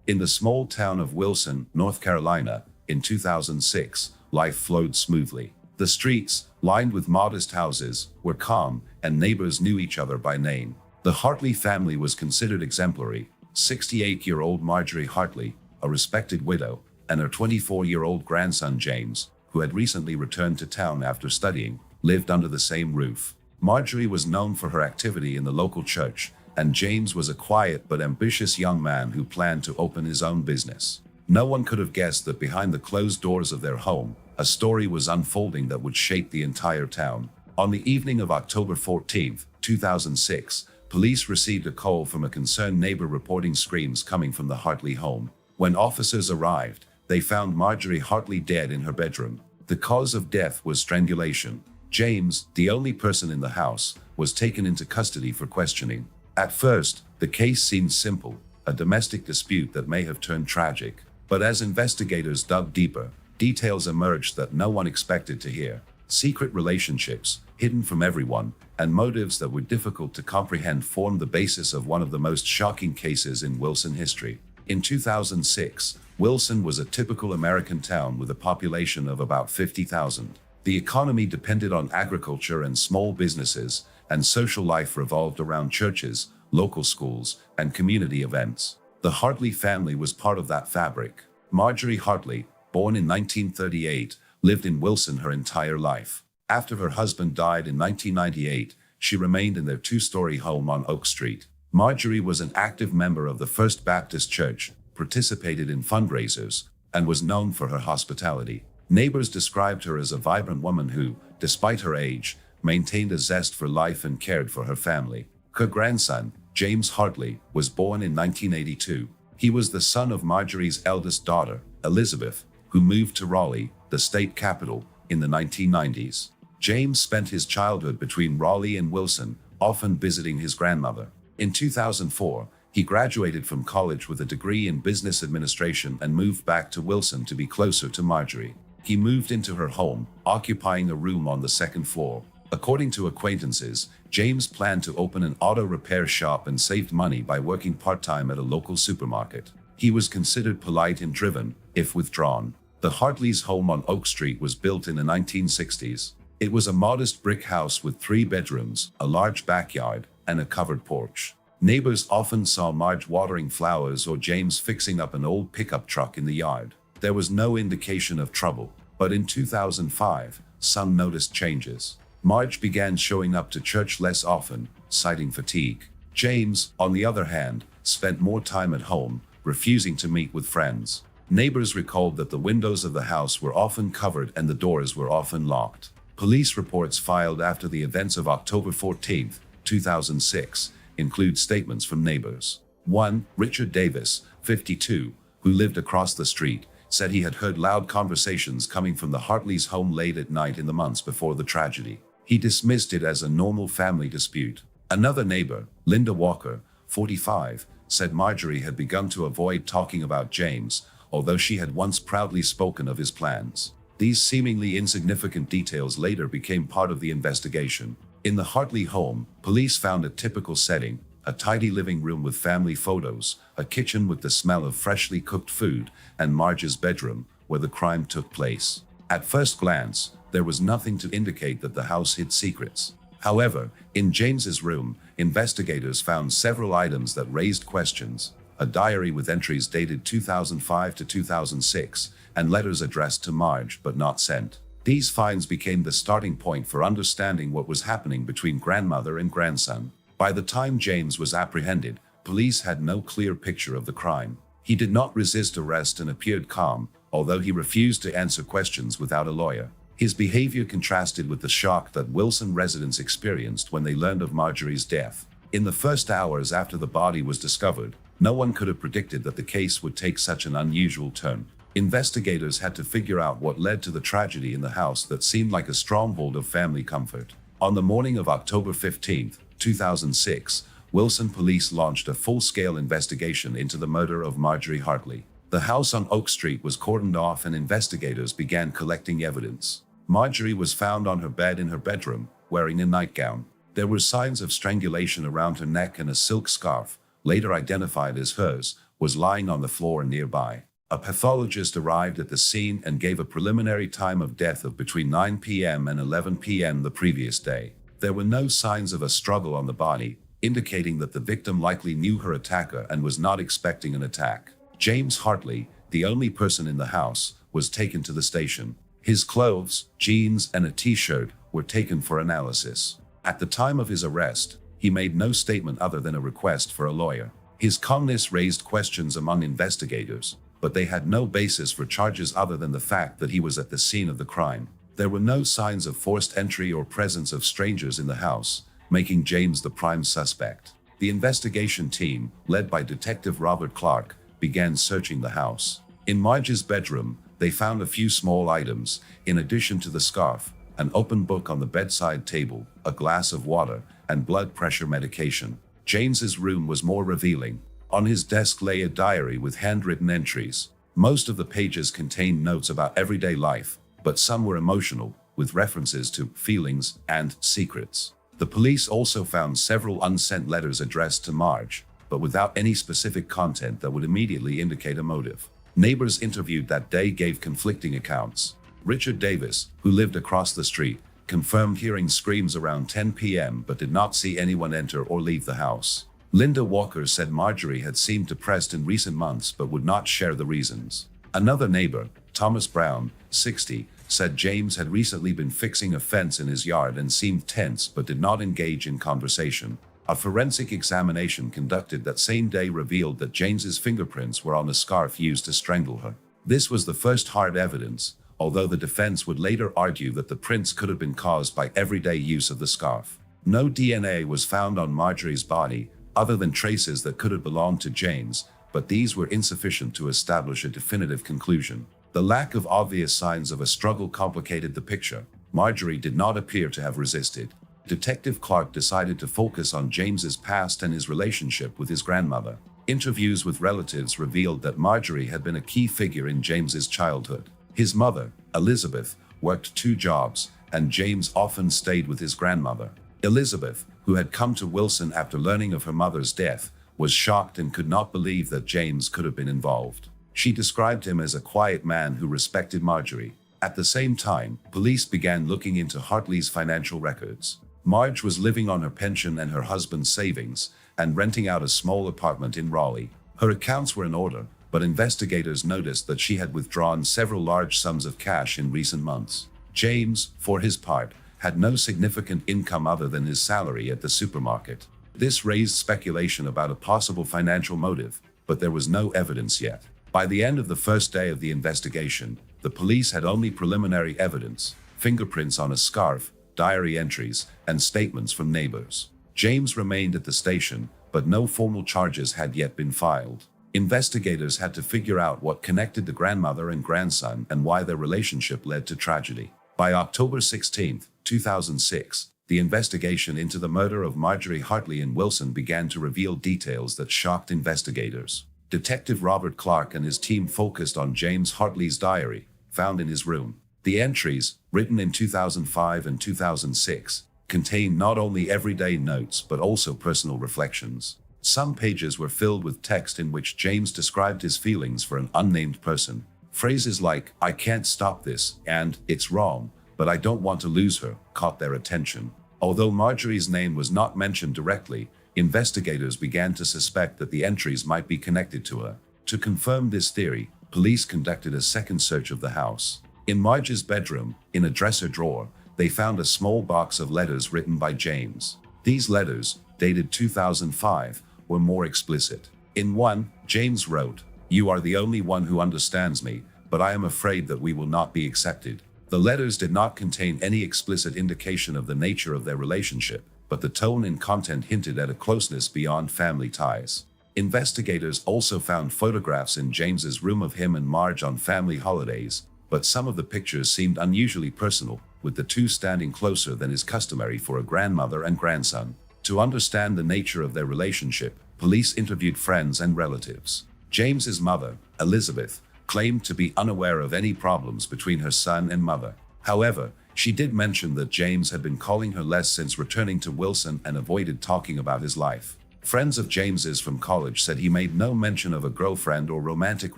In the small town of Wilson, North Carolina, in 2006, life flowed smoothly. The streets, lined with modest houses, were calm, and neighbors knew each other by name. The Hartley family was considered exemplary. 68-year-old Marjorie Hartley, a respected widow, and her 24-year-old grandson James, who had recently returned to town after studying, lived under the same roof. Marjorie was known for her activity in the local church, and James was a quiet but ambitious young man who planned to open his own business. No one could have guessed that behind the closed doors of their home, a story was unfolding that would shape the entire town. On the evening of October 14, 2006, police received a call from a concerned neighbor reporting screams coming from the Hartley home. When officers arrived, they found Marjorie Hartley dead in her bedroom. The cause of death was strangulation. James, the only person in the house, was taken into custody for questioning. At first, the case seemed simple, a domestic dispute that may have turned tragic. But as investigators dug deeper, details emerged that no one expected to hear. Secret relationships, hidden from everyone, and motives that were difficult to comprehend formed the basis of one of the most shocking cases in Wilson history. In 2006, Wilson was a typical American town with a population of about 50,000. The economy depended on agriculture and small businesses, and social life revolved around churches, local schools, and community events. The Hartley family was part of that fabric. Marjorie Hartley, born in 1938, lived in Wilson her entire life. After her husband died in 1998, she remained in their two-story home on Oak Street. Marjorie was an active member of the First Baptist Church, participated in fundraisers, and was known for her hospitality. Neighbors described her as a vibrant woman who, despite her age, maintained a zest for life and cared for her family. Her grandson, James Hartley, was born in 1982. He was the son of Marjorie's eldest daughter, Elizabeth, who moved to Raleigh, the state capital, in the 1990s. James spent his childhood between Raleigh and Wilson, often visiting his grandmother. In 2004, he graduated from college with a degree in business administration and moved back to Wilson to be closer to Marjorie. He moved into her home, occupying a room on the second floor. According to acquaintances, James planned to open an auto repair shop and saved money by working part-time at a local supermarket. He was considered polite and driven, if withdrawn. The Hartleys' home on Oak Street was built in the 1960s. It was a modest brick house with 3 bedrooms, a large backyard, and a covered porch. Neighbors often saw Marge watering flowers or James fixing up an old pickup truck in the yard. There was no indication of trouble, but in 2005, some noticed changes. Marge began showing up to church less often, citing fatigue. James, on the other hand, spent more time at home, refusing to meet with friends. Neighbors recalled that the windows of the house were often covered and the doors were often locked. Police reports filed after the events of October 14, 2006, include statements from neighbors. One, Richard Davis, 52, who lived across the street, said he had heard loud conversations coming from the Hartleys' home late at night in the months before the tragedy. He dismissed it as a normal family dispute. Another neighbor, Linda Walker, 45, said Marjorie had begun to avoid talking about James, although she had once proudly spoken of his plans. These seemingly insignificant details later became part of the investigation. In the Hartley home, police found a typical setting: a tidy living room with family photos, a kitchen with the smell of freshly cooked food, and Marge's bedroom, where the crime took place. At first glance, there was nothing to indicate that the house hid secrets. However, in James's room, investigators found several items that raised questions: a diary with entries dated 2005 to 2006, and letters addressed to Marge but not sent. These finds became the starting point for understanding what was happening between grandmother and grandson. By the time James was apprehended, police had no clear picture of the crime. He did not resist arrest and appeared calm, although he refused to answer questions without a lawyer. His behavior contrasted with the shock that Wilson residents experienced when they learned of Marjorie's death. In the first hours after the body was discovered, no one could have predicted that the case would take such an unusual turn. Investigators had to figure out what led to the tragedy in the house that seemed like a stronghold of family comfort. On the morning of October 15, 2006, Wilson police launched a full-scale investigation into the murder of Marjorie Hartley. The house on Oak Street was cordoned off and investigators began collecting evidence. Marjorie was found on her bed in her bedroom, wearing a nightgown. There were signs of strangulation around her neck and a silk scarf, later identified as hers, was lying on the floor nearby. A pathologist arrived at the scene and gave a preliminary time of death of between 9 p.m. and 11 p.m. the previous day. There were no signs of a struggle on the body, indicating that the victim likely knew her attacker and was not expecting an attack. James Hartley, the only person in the house, was taken to the station. His clothes, jeans, and a t-shirt were taken for analysis. At the time of his arrest, he made no statement other than a request for a lawyer. His calmness raised questions among investigators, but they had no basis for charges other than the fact that he was at the scene of the crime. There were no signs of forced entry or presence of strangers in the house, making James the prime suspect. The investigation team, led by Detective Robert Clark, began searching the house. In Marge's bedroom, they found a few small items, in addition to the scarf, an open book on the bedside table, a glass of water, and blood pressure medication. James's room was more revealing. On his desk lay a diary with handwritten entries. Most of the pages contained notes about everyday life, but some were emotional, with references to feelings and secrets. The police also found several unsent letters addressed to Marge, but without any specific content that would immediately indicate a motive. Neighbors interviewed that day gave conflicting accounts. Richard Davis, who lived across the street, confirmed hearing screams around 10 p.m. but did not see anyone enter or leave the house. Linda Walker said Marjorie had seemed depressed in recent months but would not share the reasons. Another neighbor, Thomas Brown, 60, said James had recently been fixing a fence in his yard and seemed tense but did not engage in conversation. A forensic examination conducted that same day revealed that James's fingerprints were on a scarf used to strangle her. This was the first hard evidence, although the defense would later argue that the prints could have been caused by everyday use of the scarf. No DNA was found on Marjorie's body, other than traces that could have belonged to James, but these were insufficient to establish a definitive conclusion. The lack of obvious signs of a struggle complicated the picture. Marjorie did not appear to have resisted. Detective Clark decided to focus on James's past and his relationship with his grandmother. Interviews with relatives revealed that Marjorie had been a key figure in James's childhood. His mother, Elizabeth, worked 2 jobs, and James often stayed with his grandmother. Elizabeth, who had come to Wilson after learning of her mother's death, was shocked and could not believe that James could have been involved. She described him as a quiet man who respected Marjorie. At the same time, police began looking into Hartley's financial records. Marge was living on her pension and her husband's savings, and renting out a small apartment in Raleigh. Her accounts were in order, but investigators noticed that she had withdrawn several large sums of cash in recent months. James, for his part, had no significant income other than his salary at the supermarket. This raised speculation about a possible financial motive, but there was no evidence yet. By the end of the first day of the investigation, the police had only preliminary evidence: fingerprints on a scarf, diary entries, and statements from neighbors. James remained at the station, but no formal charges had yet been filed. Investigators had to figure out what connected the grandmother and grandson and why their relationship led to tragedy. By October 16, 2006, the investigation into the murder of Marjorie Hartley in Wilson began to reveal details that shocked investigators. Detective Robert Clark and his team focused on James Hartley's diary, found in his room. The entries, written in 2005 and 2006, contained not only everyday notes but also personal reflections. Some pages were filled with text in which James described his feelings for an unnamed person. Phrases like, "I can't stop this," and "It's wrong, but I don't want to lose her," caught their attention. Although Marjorie's name was not mentioned directly, investigators began to suspect that the entries might be connected to her. To confirm this theory, police conducted a second search of the house. In Marge's bedroom, in a dresser drawer, they found a small box of letters written by James. These letters, dated 2005, were more explicit. In one, James wrote, "You are the only one who understands me, but I am afraid that we will not be accepted." The letters did not contain any explicit indication of the nature of their relationship, but the tone and content hinted at a closeness beyond family ties. Investigators also found photographs in James's room of him and Marge on family holidays, but some of the pictures seemed unusually personal, with the two standing closer than is customary for a grandmother and grandson. To understand the nature of their relationship, police interviewed friends and relatives. James's mother, Elizabeth, claimed to be unaware of any problems between her son and mother. However, she did mention that James had been calling her less since returning to Wilson and avoided talking about his life. Friends of James's from college said he made no mention of a girlfriend or romantic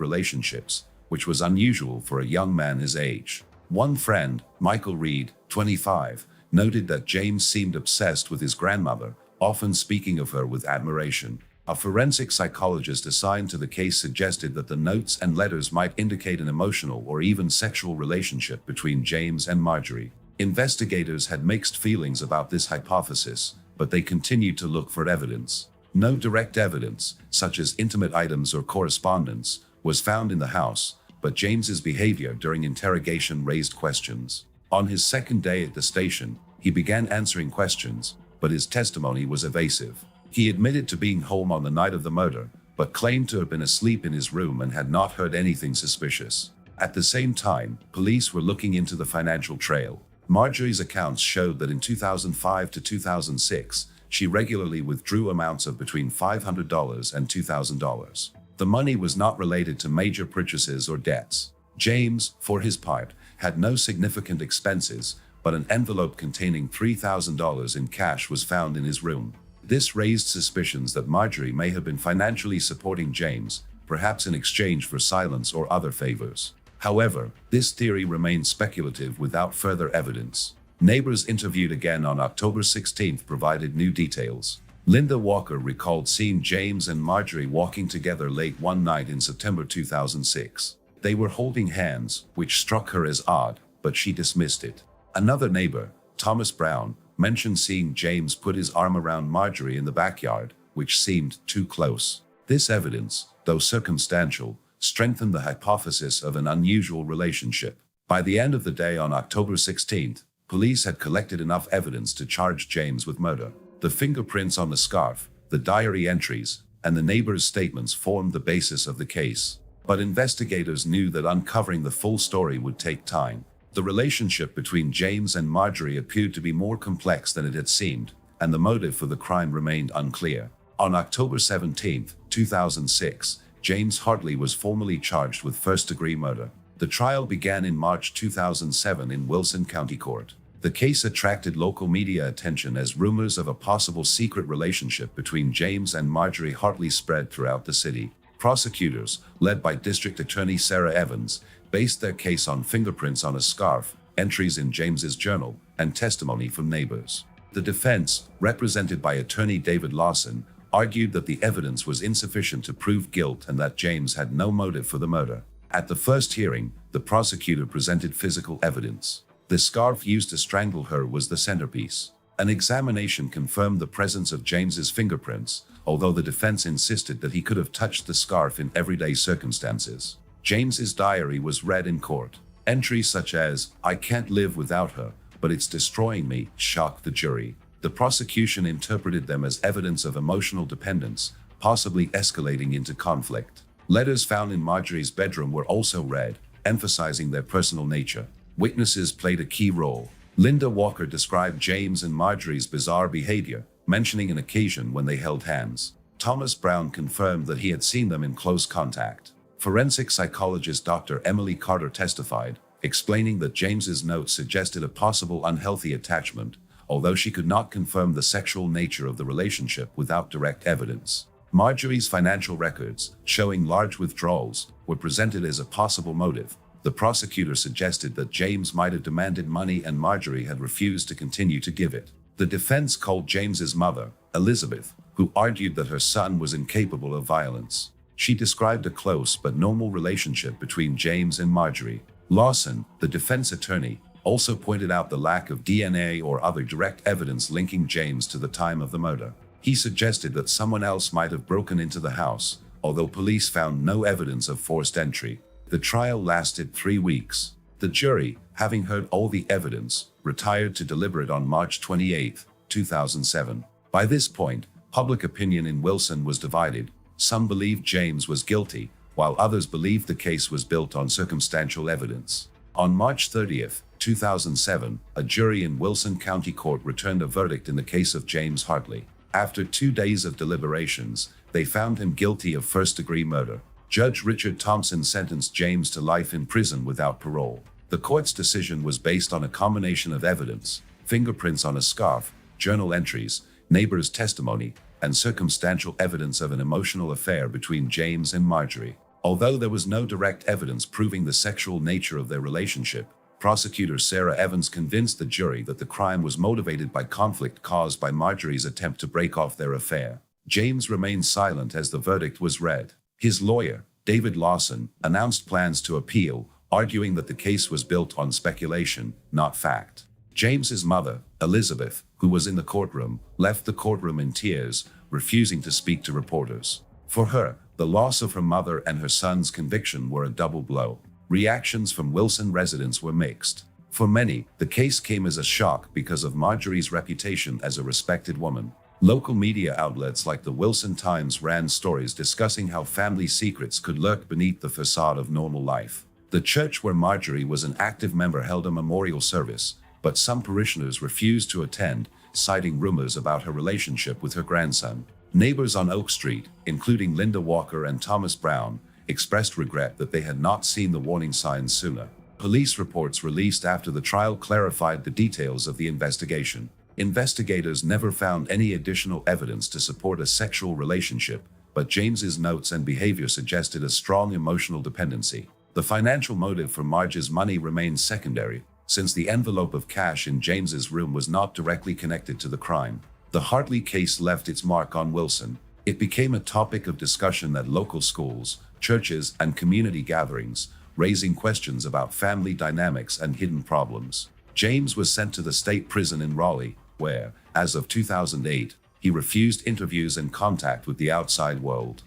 relationships, which was unusual for a young man his age. One friend, Michael Reed, 25, noted that James seemed obsessed with his grandmother, often speaking of her with admiration. A forensic psychologist assigned to the case suggested that the notes and letters might indicate an emotional or even sexual relationship between James and Marjorie. Investigators had mixed feelings about this hypothesis, but they continued to look for evidence. No direct evidence, such as intimate items or correspondence, was found in the house, but James's behavior during interrogation raised questions. On his second day at the station, he began answering questions, but his testimony was evasive. He admitted to being home on the night of the murder, but claimed to have been asleep in his room and had not heard anything suspicious. At the same time, police were looking into the financial trail. Marjorie's accounts showed that in 2005 to 2006, she regularly withdrew amounts of between $500 and $2,000. The money was not related to major purchases or debts. James, for his part, had no significant expenses, but an envelope containing $3,000 in cash was found in his room. This raised suspicions that Marjorie may have been financially supporting James, perhaps in exchange for silence or other favors. However, this theory remains speculative without further evidence. Neighbors interviewed again on October 16 provided new details. Linda Walker recalled seeing James and Marjorie walking together late one night in September 2006. They were holding hands, which struck her as odd, but she dismissed it. Another neighbor, Thomas Brown, mentioned seeing James put his arm around Marjorie in the backyard, which seemed too close. This evidence, though circumstantial, strengthened the hypothesis of an unusual relationship. By the end of the day on October 16, police had collected enough evidence to charge James with murder. The fingerprints on the scarf, the diary entries, and the neighbors' statements formed the basis of the case. But investigators knew that uncovering the full story would take time. The relationship between James and Marjorie appeared to be more complex than it had seemed, and the motive for the crime remained unclear. On October 17, 2006, James Hartley was formally charged with first-degree murder. The trial began in March 2007 in Wilson County Court. The case attracted local media attention as rumors of a possible secret relationship between James and Marjorie Hartley spread throughout the city. Prosecutors, led by District Attorney Sarah Evans, based their case on fingerprints on a scarf, entries in James's journal, and testimony from neighbors. The defense, represented by attorney David Lawson, argued that the evidence was insufficient to prove guilt and that James had no motive for the murder. At the first hearing, the prosecutor presented physical evidence. The scarf used to strangle her was the centerpiece. An examination confirmed the presence of James's fingerprints, although the defense insisted that he could have touched the scarf in everyday circumstances. James's diary was read in court. Entries such as, "I can't live without her, but it's destroying me," shocked the jury. The prosecution interpreted them as evidence of emotional dependence, possibly escalating into conflict. Letters found in Marjorie's bedroom were also read, emphasizing their personal nature. Witnesses played a key role. Linda Walker described James and Marjorie's bizarre behavior, mentioning an occasion when they held hands. Thomas Brown confirmed that he had seen them in close contact. Forensic psychologist Dr. Emily Carter testified, explaining that James's notes suggested a possible unhealthy attachment, although she could not confirm the sexual nature of the relationship without direct evidence. Marjorie's financial records, showing large withdrawals, were presented as a possible motive. The prosecutor suggested that James might have demanded money and Marjorie had refused to continue to give it. The defense called James's mother, Elizabeth, who argued that her son was incapable of violence. She described a close but normal relationship between James and Marjorie. Lawson, the defense attorney, also pointed out the lack of DNA or other direct evidence linking James to the time of the murder. He suggested that someone else might have broken into the house, although police found no evidence of forced entry. The trial lasted 3 weeks. The jury, having heard all the evidence, retired to deliberate on March 28, 2007. By this point, public opinion in Wilson was divided. Some believed James was guilty, while others believed the case was built on circumstantial evidence. On March 30, 2007, a jury in Wilson County Court returned a verdict in the case of James Hartley. After 2 days of deliberations, they found him guilty of first-degree murder. Judge Richard Thompson sentenced James to life in prison without parole. The court's decision was based on a combination of evidence: fingerprints on a scarf, journal entries, neighbors' testimony, and circumstantial evidence of an emotional affair between James and Marjorie. Although there was no direct evidence proving the sexual nature of their relationship, prosecutor Sarah Evans convinced the jury that the crime was motivated by conflict caused by Marjorie's attempt to break off their affair. James remained silent as the verdict was read. His lawyer, David Lawson, announced plans to appeal, arguing that the case was built on speculation, not fact. James's mother, Elizabeth, who was in the courtroom, left the courtroom in tears, refusing to speak to reporters. For her, the loss of her mother and her son's conviction were a double blow. Reactions from Wilson residents were mixed. For many, the case came as a shock because of Marjorie's reputation as a respected woman. Local media outlets like the Wilson Times ran stories discussing how family secrets could lurk beneath the facade of normal life. The church where Marjorie was an active member held a memorial service, but some parishioners refused to attend, citing rumors about her relationship with her grandson. Neighbors on Oak Street, including Linda Walker and Thomas Brown, expressed regret that they had not seen the warning signs sooner. Police reports released after the trial clarified the details of the investigation. Investigators never found any additional evidence to support a sexual relationship, but James's notes and behavior suggested a strong emotional dependency. The financial motive for Marge's money remained secondary, since the envelope of cash in James's room was not directly connected to the crime. The Hartley case left its mark on Wilson. It became a topic of discussion at local schools, churches, and community gatherings, raising questions about family dynamics and hidden problems. James was sent to the state prison in Raleigh, where, as of 2008, he refused interviews and contact with the outside world.